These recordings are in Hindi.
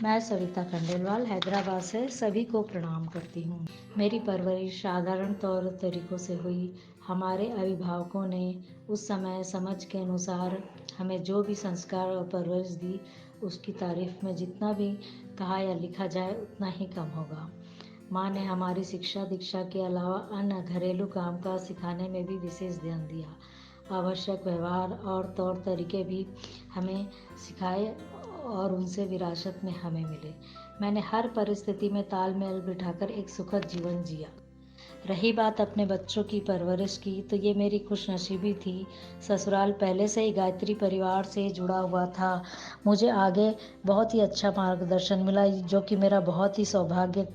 मैं सविता खंडेलवाल हैदराबाद से सभी को प्रणाम करती हूँ। मेरी परवरिश साधारण तौर तरीकों से हुई। हमारे अभिभावकों ने उस समय समझ के अनुसार हमें जो भी संस्कार और परवरिश दी, उसकी तारीफ में जितना भी कहा या लिखा जाए उतना ही कम होगा। माँ ने हमारी शिक्षा दीक्षा के अलावा अन्य घरेलू कामकाज सिखाने में भी विशेष ध्यान दिया। आवश्यक व्यवहार और तौर तरीके भी हमें सिखाए और उनसे विरासत में हमें मिले। मैंने हर परिस्थिति में तालमेल बिठाकर एक सुखद जीवन जिया। रही बात अपने बच्चों की परवरिश की, तो ये मेरी खुशनसीबी थी। ससुराल पहले से ही गायत्री परिवार से जुड़ा हुआ था। मुझे आगे बहुत ही अच्छा मार्गदर्शन मिला, जो कि मेरा बहुत ही सौभाग्य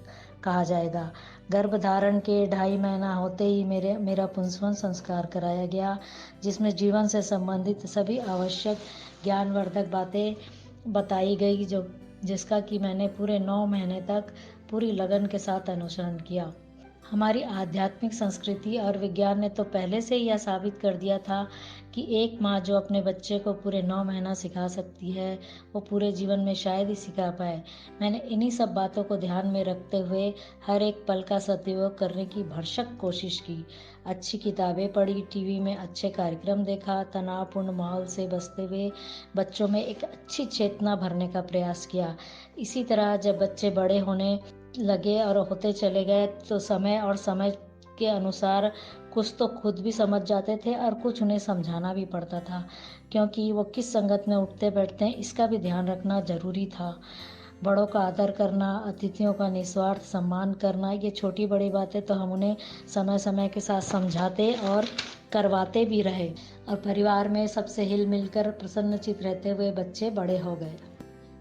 कहा जाएगा। गर्भधारण के 2.5 महीना होते ही मेरा पुंसवन संस्कार कराया गया, जिसमें जीवन से संबंधित सभी आवश्यक ज्ञानवर्धक बातें बताई गई, जिसका कि मैंने पूरे 9 महीने तक पूरी लगन के साथ अनुसरण किया। हमारी आध्यात्मिक संस्कृति और विज्ञान ने तो पहले से ही यह साबित कर दिया था कि एक माँ जो अपने बच्चे को पूरे 9 महीना सिखा सकती है, वो पूरे जीवन में शायद ही सिखा पाए। मैंने इन्हीं सब बातों को ध्यान में रखते हुए हर एक पल का सदुपयोग करने की भरसक कोशिश की। अच्छी किताबें पढ़ी, टीवी में अच्छे कार्यक्रम देखा, तनावपूर्ण माहौल से बचते हुए बच्चों में एक अच्छी चेतना भरने का प्रयास किया। इसी तरह जब बच्चे बड़े होने लगे और होते चले गए, तो समय के अनुसार कुछ तो खुद भी समझ जाते थे और कुछ उन्हें समझाना भी पड़ता था, क्योंकि वो किस संगत में उठते बैठते हैं इसका भी ध्यान रखना जरूरी था। बड़ों का आदर करना, अतिथियों का निस्वार्थ सम्मान करना, ये छोटी बड़ी बातें तो हम उन्हें समय समय के साथ समझाते और करवाते भी रहे, और परिवार में सबसे हिल मिलकर प्रसन्नचित रहते हुए बच्चे बड़े हो गए।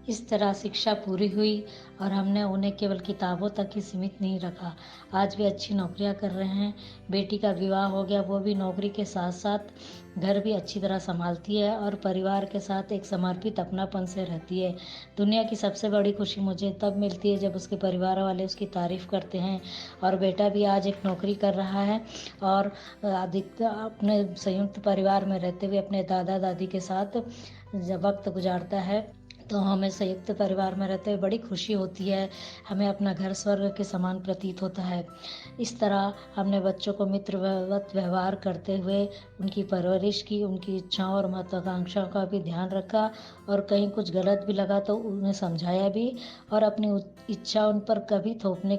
इस तरह शिक्षा पूरी हुई और हमने उन्हें केवल किताबों तक ही सीमित नहीं रखा। आज वे अच्छी नौकरियां कर रहे हैं। बेटी का विवाह हो गया, वो भी नौकरी के साथ साथ घर भी अच्छी तरह संभालती है और परिवार के साथ एक समर्पित अपनापन से रहती है। दुनिया की सबसे बड़ी खुशी मुझे तब मिलती है जब उसके परिवार वाले उसकी तारीफ करते हैं। और बेटा भी आज एक नौकरी कर रहा है और अधिकतर अपने संयुक्त परिवार में रहते हुए अपने दादा दादी के साथ जब वक्त गुजारता है, तो हमें संयुक्त परिवार में रहते हुए बड़ी खुशी होती है। हमें अपना घर स्वर्ग के समान प्रतीत होता है। इस तरह हमने बच्चों को मित्रवत व्यवहार करते हुए उनकी परवरिश की, उनकी इच्छाओं और महत्वाकांक्षाओं का भी ध्यान रखा, और कहीं कुछ गलत भी लगा तो उन्हें समझाया भी, और अपनी इच्छा उन पर कभी थोपने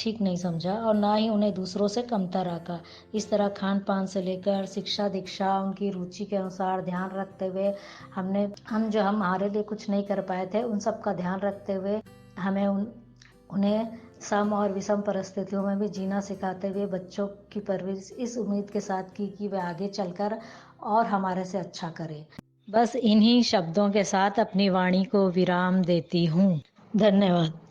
ठीक नहीं समझा और ना ही उन्हें दूसरों से कमतर रखा। इस तरह खान पान से लेकर शिक्षा दीक्षा उनकी रुचि के अनुसार ध्यान रखते हुए हम जो हमारे लिए कुछ नहीं कर पाए थे, उन सब का ध्यान रखते हुए हमें उन्हें सम और विषम परिस्थितियों में भी जीना सिखाते हुए बच्चों की परवरिश इस उम्मीद के साथ की कि वे आगे चलकर और हमारे से अच्छा करें। बस इन्हीं शब्दों के साथ अपनी वाणी को विराम देती हूँ। धन्यवाद।